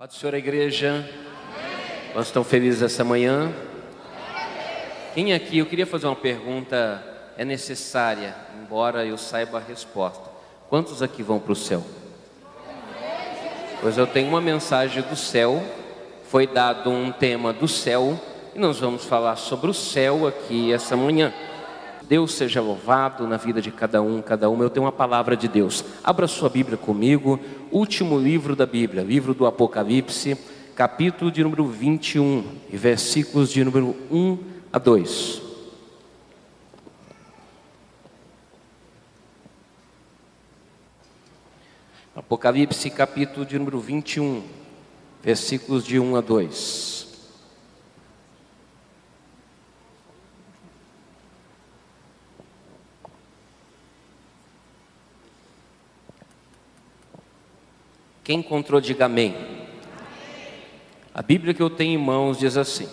Paz do Senhor, a igreja. Nós estamos felizes essa manhã. Quem aqui, eu queria fazer uma pergunta, é necessária, embora eu saiba a resposta. Quantos aqui vão para o céu? Pois eu tenho uma mensagem do céu, foi dado um tema do céu, e nós vamos falar sobre o céu aqui essa manhã. Deus seja louvado na vida de cada um, eu tenho uma palavra de Deus. Abra sua Bíblia comigo, último livro da Bíblia, livro do Apocalipse, capítulo de número 21, e versículos de número 1 a 2. Apocalipse, capítulo de número 21, versículos de 1 a 2. Quem encontrou, diga amém. A Bíblia que eu tenho em mãos diz assim: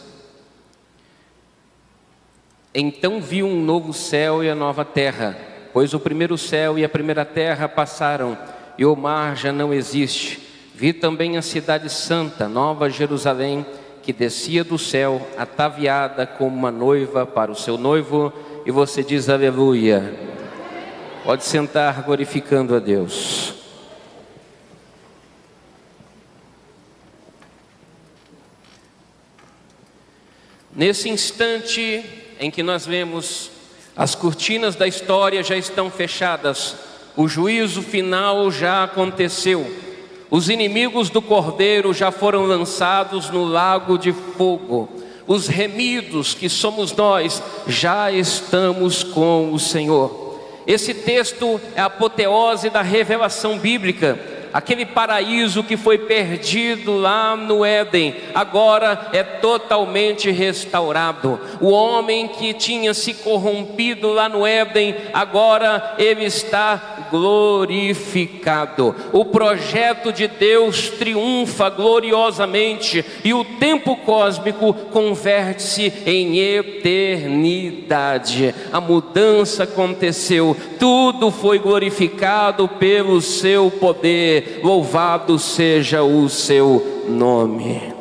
Então vi um novo céu e a nova terra, pois o primeiro céu e a primeira terra passaram, e o mar já não existe. Vi também a cidade santa, Nova Jerusalém, que descia do céu, ataviada como uma noiva para o seu noivo. E você diz aleluia. Pode sentar glorificando a Deus. Nesse instante em que nós vemos as cortinas da história já estão fechadas, o juízo final já aconteceu, os inimigos do Cordeiro já foram lançados no lago de fogo, os remidos, que somos nós, já estamos com o Senhor. Esse texto é a apoteose da revelação bíblica. Aquele paraíso que foi perdido lá no Éden, agora é totalmente restaurado. O homem que tinha se corrompido lá no Éden, agora ele está glorificado. O projeto de Deus triunfa gloriosamente e o tempo cósmico converte-se em eternidade. A mudança aconteceu, tudo foi glorificado pelo seu poder. Louvado seja o seu nome.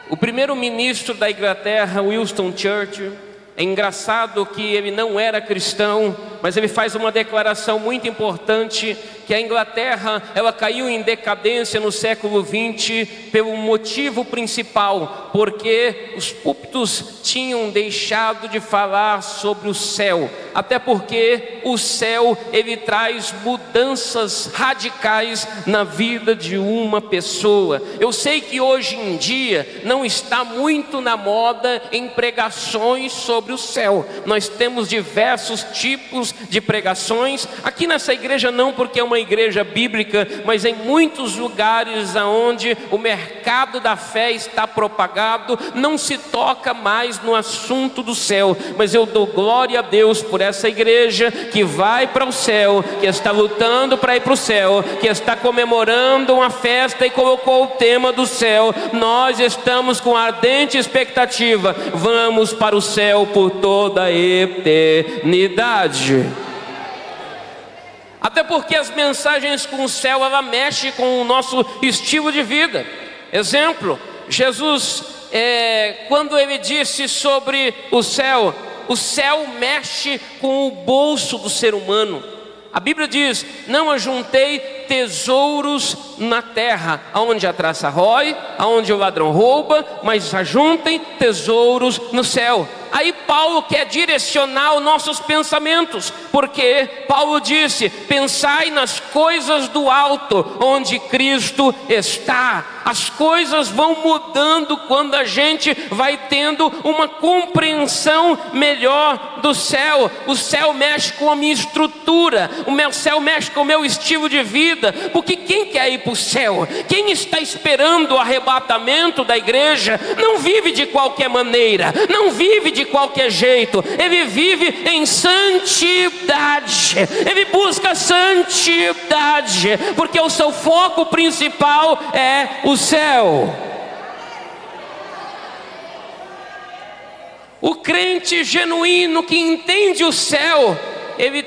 O primeiro-ministro da Inglaterra, Winston Churchill, é engraçado que ele não era cristão, mas ele faz uma declaração muito importante, que a Inglaterra, ela caiu em decadência no século XX pelo motivo principal, porque os púlpitos tinham deixado de falar sobre o céu, até porque o céu, ele traz mudanças radicais na vida de uma pessoa. Eu sei que hoje em dia não está muito na moda em pregações sobre o céu. Nós temos diversos tipos de pregações, aqui nessa igreja não, porque é uma igreja bíblica, mas em muitos lugares onde o mercado da fé está propagado, não se toca mais no assunto do céu. Mas eu dou glória a Deus por essa igreja que vai para o céu, que está lutando para ir para o céu, que está comemorando uma festa e colocou o tema do céu. Nós estamos com ardente expectativa, vamos para o céu por toda a eternidade. Até porque as mensagens com o céu, ela mexe com o nosso estilo de vida. Exemplo, Jesus, quando ele disse sobre o céu mexe com o bolso do ser humano. A Bíblia diz: não ajuntei tesouros na terra, aonde a traça rói, aonde o ladrão rouba, mas ajuntem tesouros no céu. Aí Paulo quer direcionar os nossos pensamentos, porque Paulo disse: pensai nas coisas do alto, onde Cristo está. As coisas vão mudando quando a gente vai tendo uma compreensão melhor do céu. O céu mexe com a minha estrutura, o céu mexe com o meu estilo de vida, porque quem quer ir para o céu, quem está esperando o arrebatamento da igreja, não vive de qualquer maneira, não vive de qualquer jeito, ele vive em santidade, ele busca santidade, porque o seu foco principal é o céu. O crente genuíno que entende o céu, ele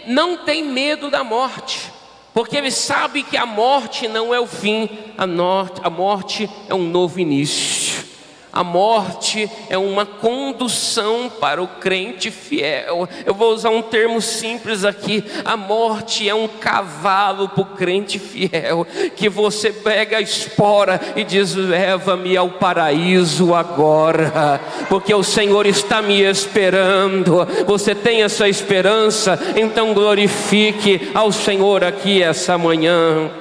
não tem medo da morte. porque ele sabe que a morte não é o fim, a morte é um novo início. A morte é uma condução para o crente fiel. Eu vou usar um termo simples aqui. A morte é um cavalo para o crente fiel, que você pega a espora e diz: leva-me ao paraíso agora, porque o Senhor está me esperando. Você tem essa esperança? Então glorifique ao Senhor aqui essa manhã.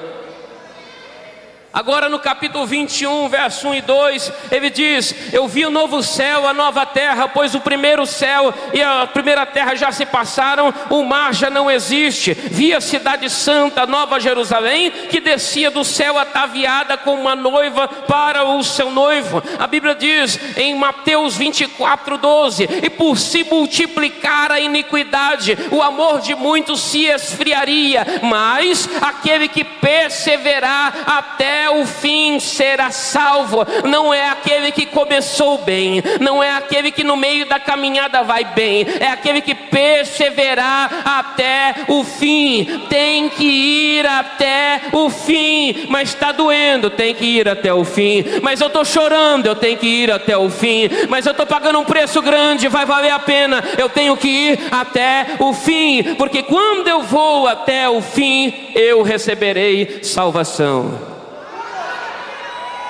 Agora no capítulo 21, verso 1 e 2, ele diz: eu vi o novo céu, a nova terra, pois o primeiro céu e a primeira terra já se passaram, o mar já não existe. Vi a cidade santa, Nova Jerusalém, que descia do céu ataviada como uma noiva para o seu noivo. A Bíblia diz em Mateus 24:12: e por se multiplicar a iniquidade, o amor de muitos se esfriaria, mas aquele que perseverar até o fim será salvo. Não é aquele que começou bem, não é aquele que no meio da caminhada vai bem, é aquele que perseverar até o fim. Tem que ir até o fim. Mas está doendo, tem que ir até o fim. Mas eu estou chorando, eu tenho que ir até o fim. Mas eu estou pagando um preço grande, vai valer a pena, eu tenho que ir até o fim, porque quando eu vou até o fim, eu receberei salvação.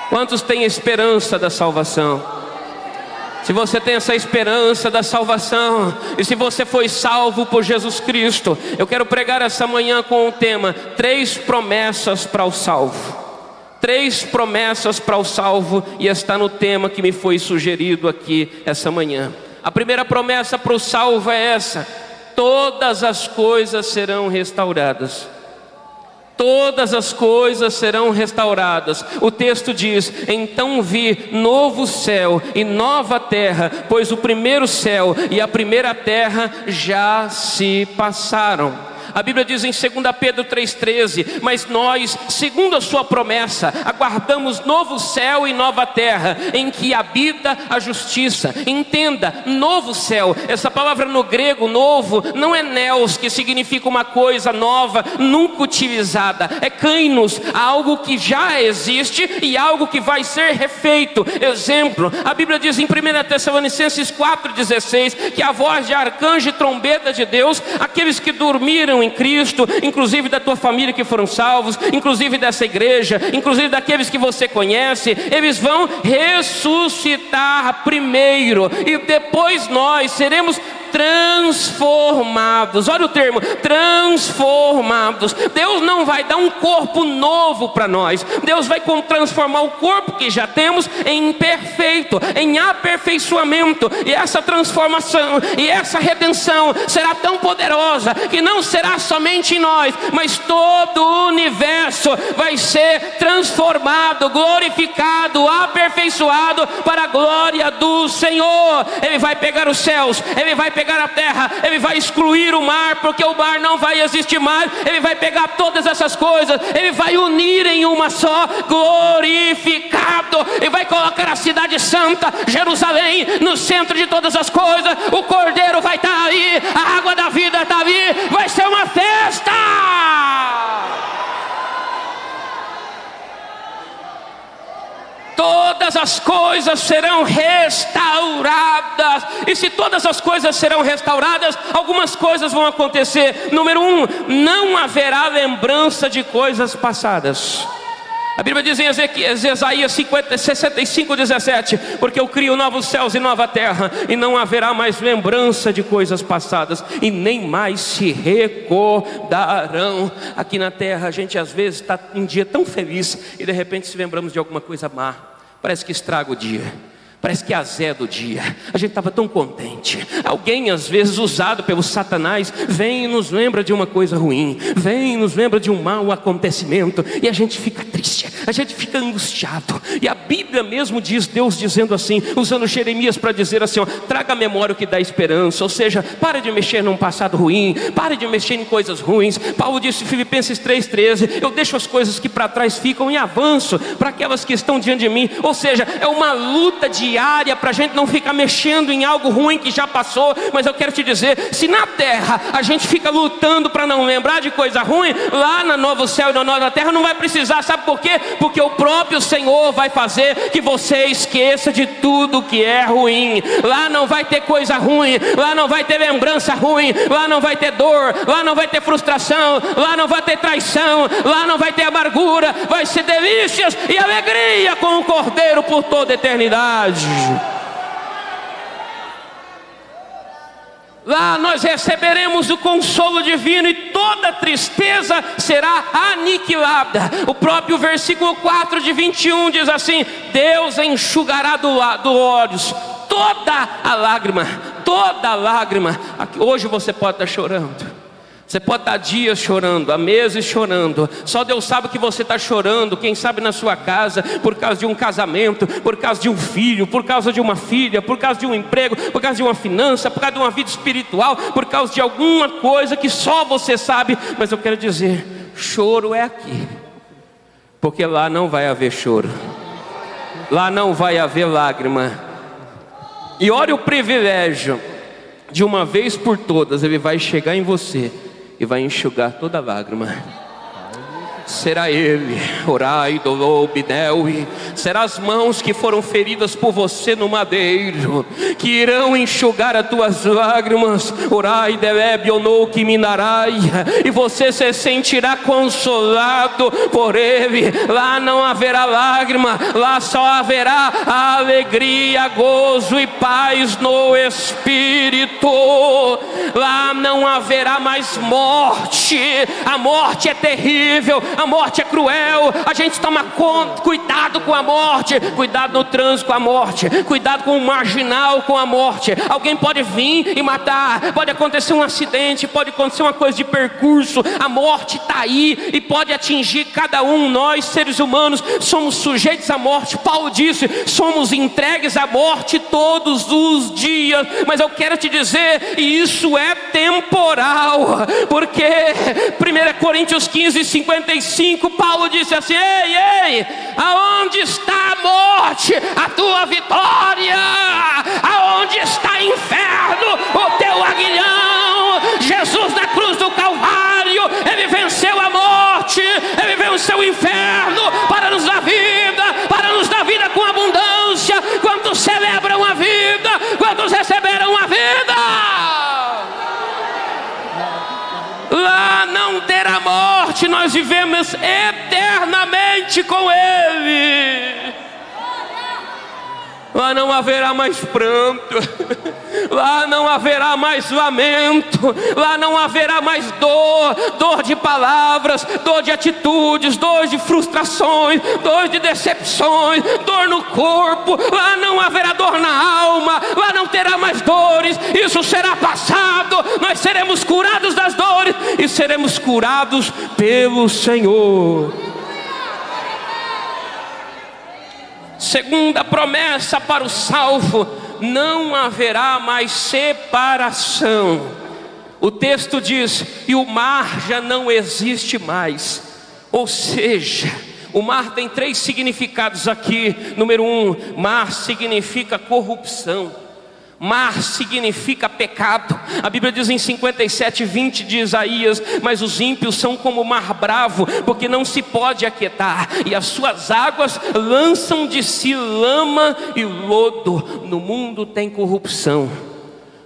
Quantos têm esperança da salvação? Se você tem essa esperança da salvação, e se você foi salvo por Jesus Cristo, eu quero pregar essa manhã com o tema: 3 promessas para o salvo. 3 promessas para o salvo, e está no tema que me foi sugerido aqui essa manhã. A primeira promessa para o salvo é essa: todas as coisas serão restauradas. Todas as coisas serão restauradas. O texto diz: então vi novo céu e nova terra, pois o primeiro céu e a primeira terra já se passaram. A Bíblia diz em 2 Pedro 3,13: mas nós, segundo a sua promessa, aguardamos novo céu e nova terra, em que habita a justiça. Entenda, novo céu, essa palavra no grego novo, não é neos, que significa uma coisa nova, nunca utilizada. É kainos, algo que já existe e algo que vai ser refeito. Exemplo, a Bíblia diz em 1 Tessalonicenses 4,16, que a voz de arcanjo e trombeta de Deus, aqueles que dormiram em Cristo, inclusive da tua família que foram salvos, inclusive dessa igreja, inclusive daqueles que você conhece, eles vão ressuscitar primeiro, e depois nós seremos transformados. Olha o termo, transformados. Deus não vai dar um corpo novo para nós, Deus vai transformar o corpo que já temos em perfeito, em aperfeiçoamento. E essa transformação e essa redenção será tão poderosa que não será somente em nós, mas todo o universo vai ser transformado, glorificado, aperfeiçoado para a glória do Senhor. Ele vai pegar os céus, ele vai pegar a terra, ele vai excluir o mar, porque o mar não vai existir mais. Ele vai pegar todas essas coisas, ele vai unir em uma só, glorificado, e vai colocar a cidade santa, Jerusalém, no centro de todas as coisas. O Cordeiro vai estar ali, a água da vida está ali, vai ser uma festa. Todas as coisas serão restauradas. E se todas as coisas serão restauradas, algumas coisas vão acontecer. Número 1, não haverá lembrança de coisas passadas. A Bíblia diz em Isaías 65:17: porque eu crio novos céus e nova terra, e não haverá mais lembrança de coisas passadas, e nem mais se recordarão. Aqui na terra a gente às vezes está um dia tão feliz, e de repente se lembramos de alguma coisa má. Parece que estraga o dia, parece que azeda o dia. A gente estava tão contente. Alguém às vezes usado pelo Satanás vem e nos lembra de uma coisa ruim, vem e nos lembra de um mau acontecimento, e a gente fica triste, a gente fica angustiado. E a Bíblia mesmo diz, Deus dizendo assim, usando Jeremias para dizer assim, ó, traga à memória o que dá esperança. Ou seja, pare de mexer num passado ruim, pare de mexer em coisas ruins. Paulo disse em Filipenses 3,13: eu deixo as coisas que para trás ficam e avanço para aquelas que estão diante de mim. Ou seja, é uma luta diária diária, para a gente não ficar mexendo em algo ruim que já passou. Mas eu quero te dizer, se na terra a gente fica lutando para não lembrar de coisa ruim, lá na novo céu e na nova terra não vai precisar. Sabe por quê? Porque o próprio Senhor vai fazer que você esqueça de tudo que é ruim. Lá não vai ter coisa ruim, lá não vai ter lembrança ruim, lá não vai ter dor, lá não vai ter frustração, lá não vai ter traição, lá não vai ter amargura. Vai ser delícias e alegria com o Cordeiro por toda a eternidade. Lá nós receberemos o consolo divino e toda tristeza será aniquilada. O próprio versículo 4 de 21 diz assim: Deus enxugará dos olhos toda a lágrima, toda a lágrima. Hoje você pode estar chorando, você pode estar dias chorando, há meses chorando. Só Deus sabe que você está chorando. Quem sabe na sua casa, por causa de um casamento, por causa de um filho, por causa de uma filha, por causa de um emprego, por causa de uma finança, por causa de uma vida espiritual, por causa de alguma coisa que só você sabe. Mas eu quero dizer, choro é aqui, porque lá não vai haver choro, lá não vai haver lágrima. E olha o privilégio de uma vez por todas, Ele vai chegar em você e vai enxugar toda lágrima. Será Ele, orai do lobinel, será as mãos que foram feridas por você no madeiro, que irão enxugar as tuas lágrimas. Orai deleb onou que minarai, e você se sentirá consolado por Ele. Lá não haverá lágrima, lá só haverá alegria, gozo e paz no Espírito. Lá não haverá mais morte. A morte é terrível, a morte é cruel. A gente toma cuidado com a morte, cuidado no trânsito com a morte, cuidado com o marginal com a morte. Alguém pode vir e matar, pode acontecer um acidente, pode acontecer uma coisa de percurso. A morte está aí e pode atingir cada um. Nós seres humanos somos sujeitos à morte. Paulo disse, somos entregues à morte todos os dias. Mas eu quero te dizer, e isso é temporal, porque 1 Coríntios 15:55, Paulo disse assim: ei, aonde está a morte, a tua vitória? Aonde está inferno, o teu aguilhão? Jesus na cruz do Calvário, Ele venceu a morte, Ele venceu o inferno para nos dar vida com abundância. Quantos celebram a vida? Quantos receberam a vida? Lá não terá morte, nós vivemos eternamente com Ele. Lá não haverá mais pranto, lá não haverá mais lamento, lá não haverá mais dor de palavras, dor de atitudes, dor de frustrações, dor de decepções, dor no corpo. Lá não haverá dor na alma, lá não terá mais dores. Isso será passado, nós seremos curados das dores e seremos curados pelo Senhor. Segunda promessa para o salvo: não haverá mais separação. O texto diz, e o mar já não existe mais. Ou seja, o mar tem 3 significados aqui. Número 1, mar significa corrupção. Mar significa pecado. A Bíblia diz em 57:20 de Isaías: mas os ímpios são como o mar bravo, porque não se pode aquietar, e as suas águas lançam de si lama e lodo. No mundo tem corrupção,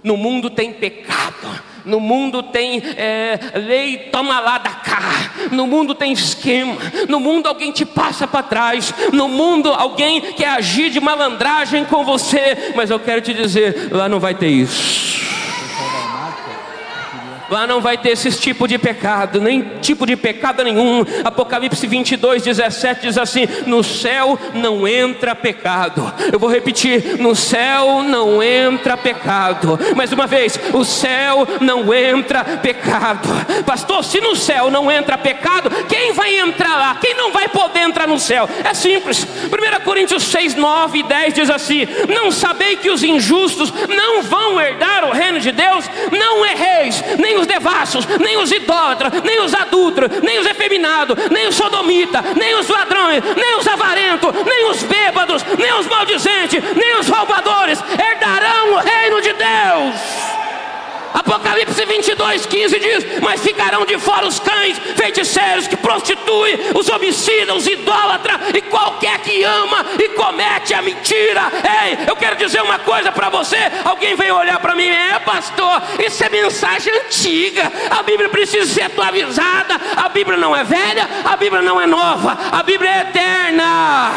no mundo tem pecado, no mundo tem lei toma lá da cá, no mundo tem esquema, no mundo alguém te passa para trás, no mundo alguém quer agir de malandragem com você. Mas eu quero te dizer, lá não vai ter isso. Lá não vai ter esse tipo de pecado, nem tipo de pecado nenhum. Apocalipse 22:17 diz assim: no céu não entra pecado. Eu vou repetir: no céu não entra pecado. Mais uma vez: o céu não entra pecado. Pastor, se no céu não entra pecado, quem vai entrar lá? Quem não vai poder entrar no céu? É simples. 1 Coríntios 6:9 e 10 diz assim: não sabei que os injustos não vão herdar o reino de Deus? Não erreis, nem nem os devassos, nem os idólatras, nem os adúlteros, nem os efeminados, nem os sodomitas, nem os ladrões, nem os avarentos, nem os bêbados, nem os maldizentes, nem os roubadores herdarão o reino de Deus. Apocalipse 22:15 diz: mas ficarão de fora os cães, feiticeiros, que prostituem, os homicidas, os idólatras e qualquer que ama e comete a mentira. Ei, eu quero dizer uma coisa para você. Alguém veio olhar para mim: pastor, isso é mensagem antiga, a Bíblia precisa ser atualizada. A Bíblia não é velha, a Bíblia não é nova, a Bíblia é eterna.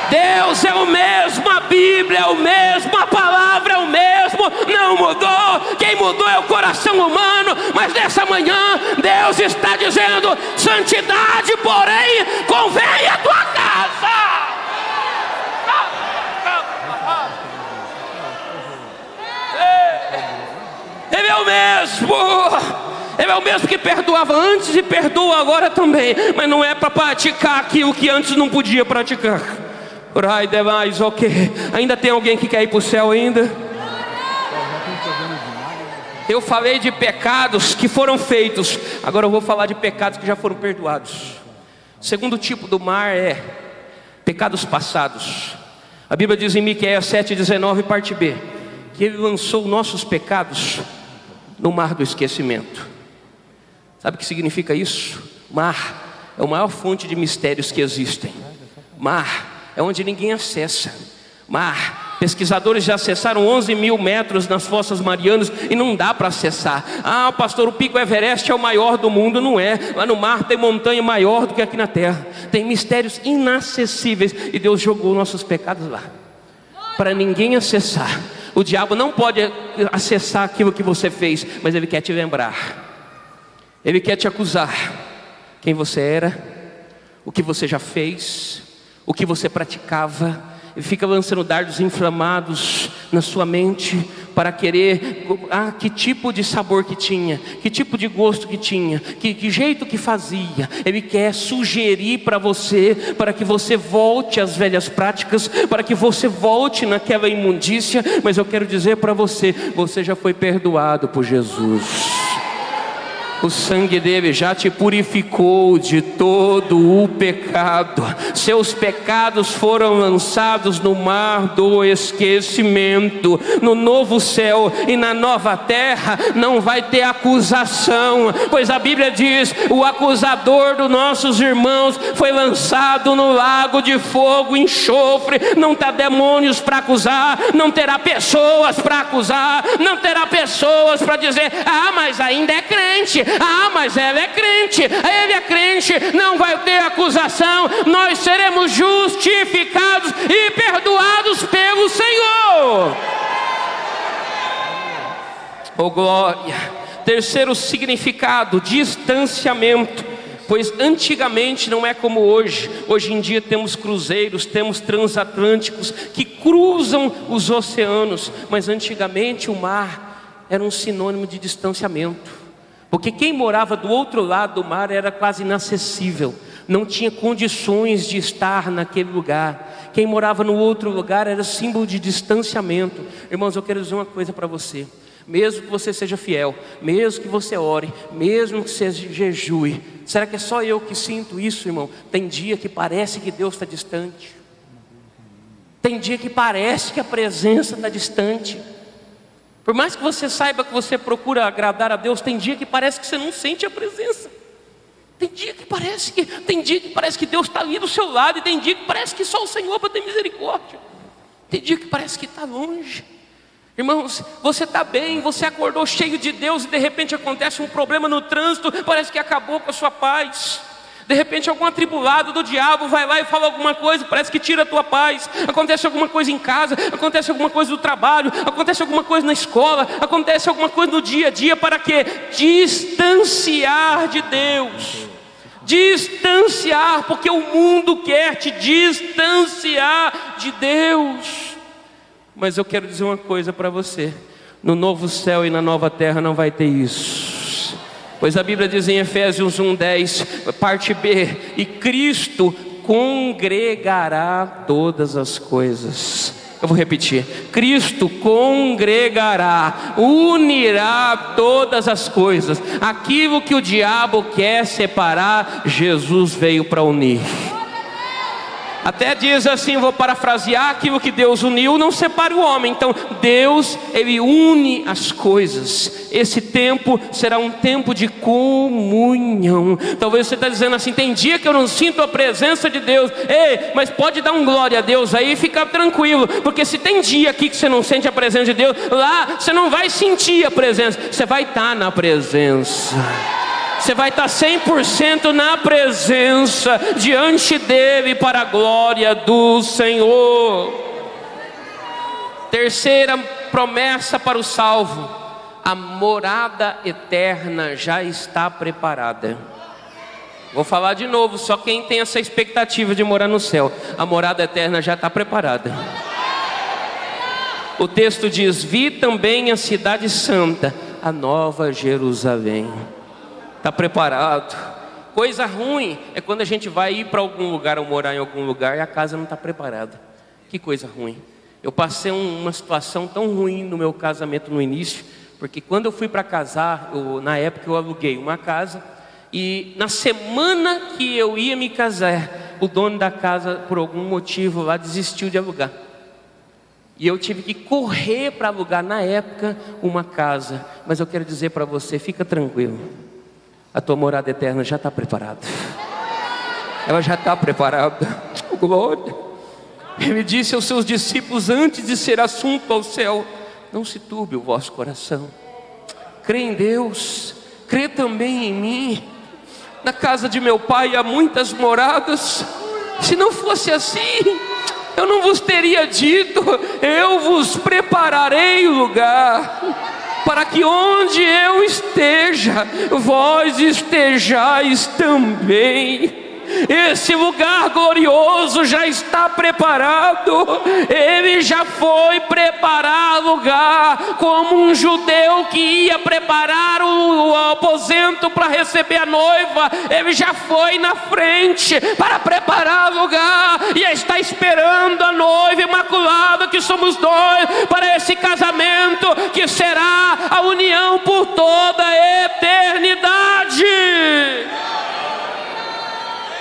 Deus é o mesmo, a Bíblia é o mesmo, a palavra é o mesmo, não mudou. Quem mudou é o coração humano. Mas nessa manhã Deus está dizendo: santidade, porém, convém à tua casa. Ele é o mesmo. Ele é o mesmo que perdoava antes e perdoa agora também. Mas não é para praticar aquilo que antes não podia praticar. Orai demais, ok. Ainda tem alguém que quer ir para o céu ainda? Eu falei de pecados que foram feitos. Agora eu vou falar de pecados que já foram perdoados. O segundo tipo do mar é pecados passados. A Bíblia diz em Miqueias 7:19, parte B, que Ele lançou nossos pecados no mar do esquecimento. Sabe o que significa isso? Mar é a maior fonte de mistérios que existem. Mar é onde ninguém acessa. Mar, pesquisadores já acessaram 11.000 metros nas fossas marianas e não dá para acessar. Pastor, o Pico Everest é o maior do mundo. Não é. Lá no mar tem montanha maior do que aqui na terra. Tem mistérios inacessíveis e Deus jogou nossos pecados lá para ninguém acessar. O diabo não pode acessar aquilo que você fez, mas ele quer te lembrar. Ele quer te acusar. Quem você era, o que você já fez, o que você praticava. Ele fica lançando dardos inflamados na sua mente para querer, que tipo de sabor que tinha, que tipo de gosto que tinha, que jeito que fazia. Ele quer sugerir para você, para que você volte às velhas práticas, para que você volte naquela imundícia. Mas eu quero dizer para você, você já foi perdoado por Jesus. O sangue dele já te purificou de todo o pecado. Seus pecados foram lançados no mar do esquecimento. No novo céu e na nova terra não vai ter acusação, pois a Bíblia diz: o acusador dos nossos irmãos foi lançado no lago de fogo e enxofre. Não terá demônios para acusar, não terá pessoas para acusar, não terá pessoas para dizer: mas ainda é crente. Mas ela é crente, ele é crente. Não vai ter acusação. Nós seremos justificados e perdoados pelo Senhor. Oh glória. Terceiro significado: distanciamento. Pois antigamente não é como hoje. Hoje em dia temos cruzeiros, temos transatlânticos que cruzam os oceanos. Mas antigamente o mar era um sinônimo de distanciamento. Porque quem morava do outro lado do mar era quase inacessível, não tinha condições de estar naquele lugar. Quem morava no outro lugar era símbolo de distanciamento. Irmãos, eu quero dizer uma coisa para você: mesmo que você seja fiel, mesmo que você ore, mesmo que você jejue, será que é só eu que sinto isso, irmão? Tem dia que parece que Deus está distante, tem dia que parece que a presença está distante. Por mais que você saiba que você procura agradar a Deus, tem dia que parece que você não sente a presença. Tem dia que parece que Deus está ali do seu lado, e tem dia que parece que só o Senhor para ter misericórdia. Tem dia que parece que está longe. Irmãos, você está bem, você acordou cheio de Deus e de repente acontece um problema no trânsito, parece que acabou com a sua paz. De repente algum atribulado do diabo vai lá e fala alguma coisa, parece que tira a tua paz. Acontece alguma coisa em casa, acontece alguma coisa no trabalho, acontece alguma coisa na escola, acontece alguma coisa no dia a dia. Para quê? Distanciar de Deus. Distanciar, porque o mundo quer te distanciar de Deus. Mas eu quero dizer uma coisa para você: no novo céu e na nova terra não vai ter isso. Pois a Bíblia diz em Efésios 1:10, parte B: e Cristo congregará todas as coisas Eu vou repetir: Cristo congregará, unirá todas as coisas. Aquilo que o diabo quer separar, Jesus veio para unir. Até diz assim, vou parafrasear: aquilo que Deus uniu, não separa o homem. Então Deus, Ele une as coisas. Esse tempo será um tempo de comunhão. Talvez você está dizendo assim: tem dia que eu não sinto a presença de Deus. Ei, mas pode dar um glória a Deus aí e ficar tranquilo, porque se tem dia aqui que você não sente a presença de Deus, lá você não vai sentir a presença, você vai estar na presença. Você vai estar 100% na presença, diante dEle, para a glória do Senhor. Terceira promessa para o salvo: a morada eterna já está preparada. Vou falar de novo, só quem tem essa expectativa de morar no céu. A morada eterna já está preparada. O texto diz: vi também a cidade santa, a nova Jerusalém. Está preparado. Coisa ruim é quando a gente vai ir para algum lugar ou morar em algum lugar e a casa não está preparada. Que coisa ruim. Eu passei uma situação tão ruim no meu casamento no início, porque quando eu fui para casar, na época eu aluguei uma casa, e na semana que eu ia me casar, o dono da casa, por algum motivo lá, desistiu de alugar. E eu tive que correr para alugar na época uma casa. Mas eu quero dizer para você, fica tranquilo, a tua morada eterna já está preparada. Ela já está preparada. Glória. Ele disse aos seus discípulos antes de ser assunto ao céu: não se turbe o vosso coração. Crê em Deus, crê também em mim. Na casa de meu pai há muitas moradas. Se não fosse assim, eu não vos teria dito: eu vos prepararei lugar, para que onde eu esteja, vós estejais também. Esse lugar glorioso já está preparado. Ele já foi preparar lugar, como um judeu que ia preparar o aposento para receber a noiva. Ele já foi na frente para preparar lugar e está esperando a noiva imaculada, que somos nós, para esse casamento que será a união por toda a eternidade.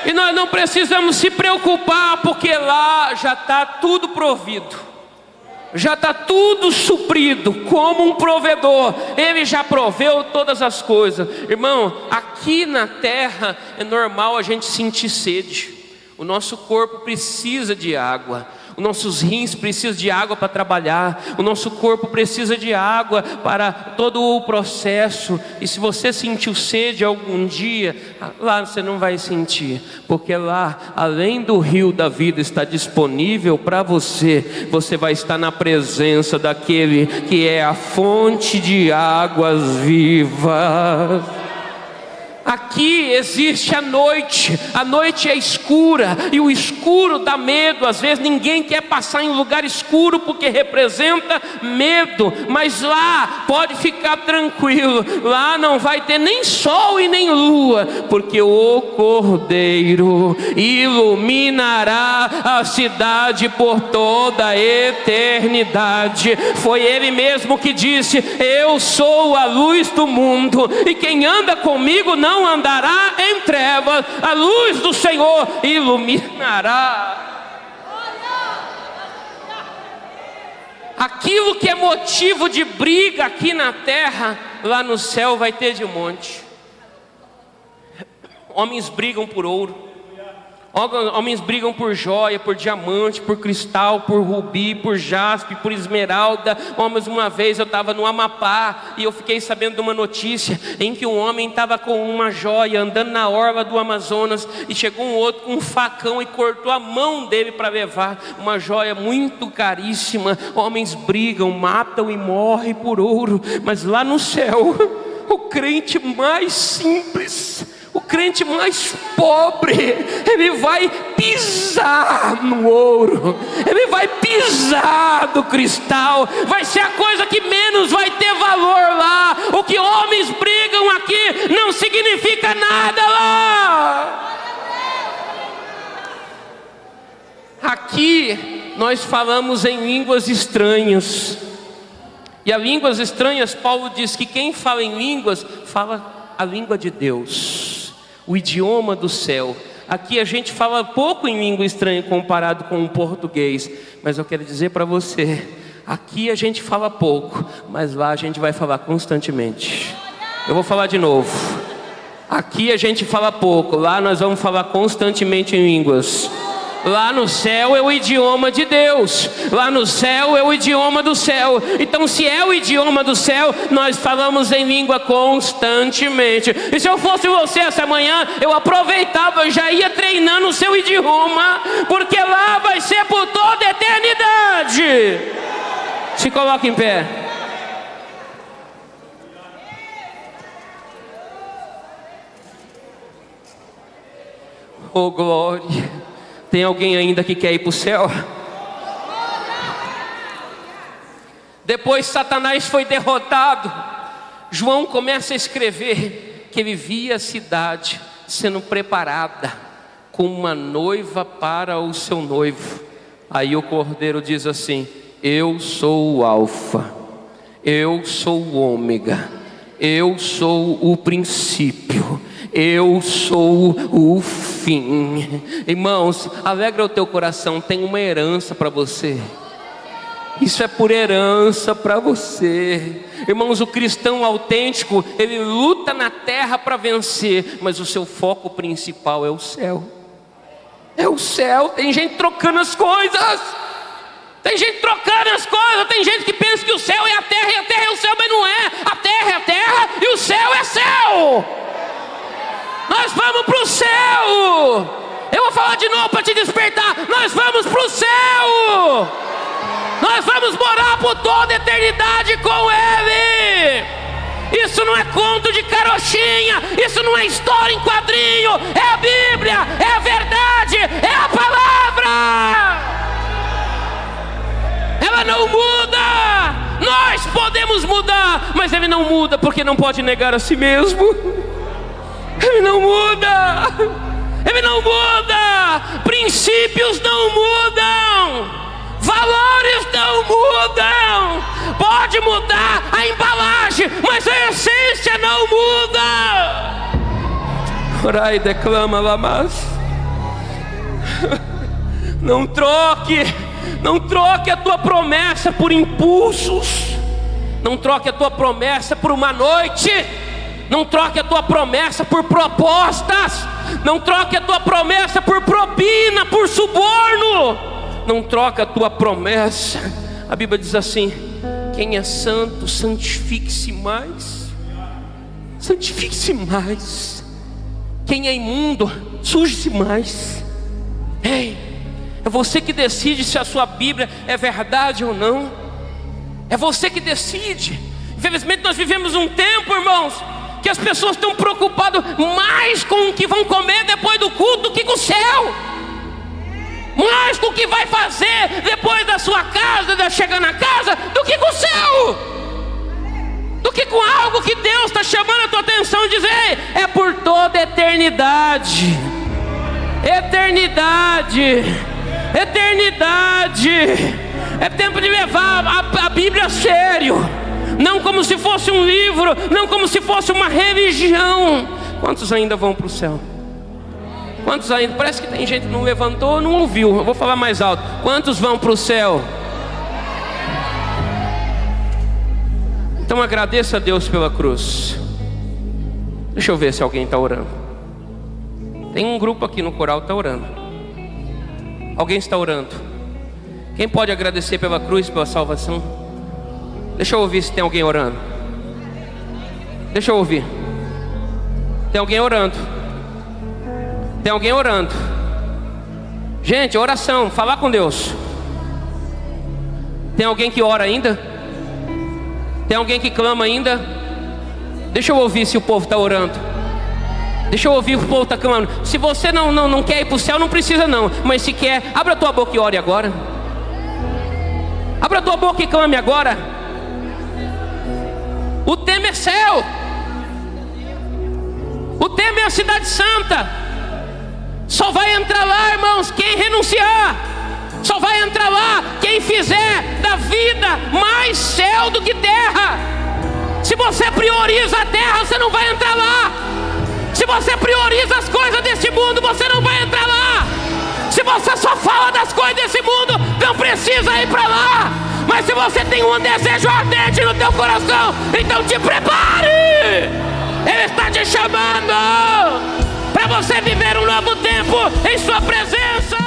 E nós não precisamos se preocupar, porque lá já está tudo provido, já está tudo suprido, como um provedor. Ele já proveu todas as coisas. Irmão, aqui na terra é normal a gente sentir sede. O nosso corpo precisa de água. Os nossos rins precisam de água para trabalhar. O nosso corpo precisa de água para todo o processo. E se você sentiu sede algum dia, lá você não vai sentir, porque lá, além do rio da vida estar disponível para você, você vai estar na presença daquele que é a fonte de águas vivas. Aqui existe a noite é escura, e o escuro dá medo. Às vezes ninguém quer passar em lugar escuro porque representa medo, mas lá pode ficar tranquilo, lá não vai ter nem sol e nem lua, porque o Cordeiro iluminará a cidade por toda a eternidade. Foi Ele mesmo que disse: eu sou a luz do mundo, e quem anda comigo não andará em trevas. A luz do Senhor iluminará. Aquilo que é motivo de briga aqui na terra, lá no céu vai ter de monte. Homens brigam por ouro, homens brigam por joia, por diamante, por cristal, por rubi, por jaspe, por esmeralda. Homens, uma vez eu estava no Amapá e eu fiquei sabendo de uma notícia em que um homem estava com uma joia andando na orla do Amazonas, e chegou um outro com um facão e cortou a mão dele para levar uma joia muito caríssima. Homens brigam, matam e morrem por ouro, mas lá no céu, o crente mais simples, o crente mais pobre, ele vai pisar no ouro, ele vai pisar no cristal. Vai ser a coisa que menos vai ter valor lá. O que homens brigam aqui não significa nada lá. Aqui nós falamos em línguas estranhas. E a línguas estranhas, Paulo diz que quem fala em línguas, fala a língua de Deus, o idioma do céu. Aqui a gente fala pouco em língua estranha comparado com o português, mas eu quero dizer para você, aqui a gente fala pouco, mas lá a gente vai falar constantemente. Eu vou falar de novo. Aqui a gente fala pouco, lá nós vamos falar constantemente em línguas. Lá no céu é o idioma de Deus. Lá no céu é o idioma do céu. Então se é o idioma do céu, nós falamos em língua constantemente. E se eu fosse você essa manhã, eu aproveitava, eu já ia treinando o seu idioma, porque lá vai ser por toda a eternidade. Se coloque em pé. Oh glória. Tem alguém ainda que quer ir para o céu? Depois Satanás foi derrotado, João começa a escrever que ele via a cidade sendo preparada com uma noiva para o seu noivo. Aí o Cordeiro diz assim: eu sou o Alfa, eu sou o Ômega, eu sou o princípio, eu sou o fim. Irmãos, alegra o teu coração, tem uma herança para você. Isso é por herança para você. Irmãos, o cristão autêntico, ele luta na terra para vencer, mas o seu foco principal é o céu. É o céu. Tem gente trocando as coisas. Tem gente trocando as coisas. Tem gente que pensa que o céu é a terra e a terra é o céu, mas não é. A terra é a terra e o céu é céu. Nós vamos para o céu. Eu vou falar de novo para te despertar. Nós vamos para o céu. Nós vamos morar por toda a eternidade com Ele. Isso não é conto de carochinha. Isso não é história em quadrinho. É a Bíblia, é a verdade, é a palavra. Ela não muda. Nós podemos mudar, mas Ele não muda, porque não pode negar a si mesmo. Ele não muda. Ele não muda. Princípios não mudam. Valores não mudam. Pode mudar a embalagem, mas a essência não muda. Orai, declama, lamas. Não troque a tua promessa por impulsos. Não troque a tua promessa por uma noite. Não troque a tua promessa por propostas. Não troque a tua promessa por propina, por suborno. Não troca a tua promessa. A Bíblia diz assim: quem é santo, santifique-se mais. Santifique-se mais. Quem é imundo, suje-se mais. Ei, é você que decide se a sua Bíblia é verdade ou não. É você que decide. Infelizmente nós vivemos um tempo, irmãos, que as pessoas estão preocupadas mais com o que vão comer depois do culto do que com o céu. Mais com o que vai fazer depois da sua casa, de chegar na casa, do que com o céu. Do que com algo que Deus está chamando a tua atenção e dizer: é por toda a eternidade. Eternidade. Eternidade. É tempo de levar a Bíblia a sério. Não como se fosse um livro, não como se fosse uma religião. Quantos ainda vão para o céu? Quantos ainda? Parece que tem gente que não levantou, não ouviu. Eu vou falar mais alto. Quantos vão para o céu? Então agradeça a Deus pela cruz. Deixa eu ver se alguém está orando. Tem um grupo aqui no coral que está orando. Alguém está orando? Quem pode agradecer pela cruz, pela salvação? Deixa eu ouvir se tem alguém orando. Deixa eu ouvir. Tem alguém orando. Tem alguém orando. Gente, oração, falar com Deus. Tem alguém que ora ainda? Tem alguém que clama ainda? Deixa eu ouvir se o povo está orando. Deixa eu ouvir se o povo está clamando. Se você não quer ir para o céu, não precisa não. Mas se quer, abra a tua boca e ore agora. Abra a tua boca e clame agora. O tema é céu. O tema é a cidade santa. Só vai entrar lá, irmãos, quem renunciar. Só vai entrar lá fizer da vida mais céu do que terra. Se você prioriza a terra, você não vai entrar lá. Se você prioriza as coisas desse mundo, você não vai entrar lá. Se você só fala das coisas desse mundo, não precisa ir para lá. Mas se você tem um desejo ardente no teu coração, então te prepare. Ele está te chamando para você viver um novo tempo em sua presença.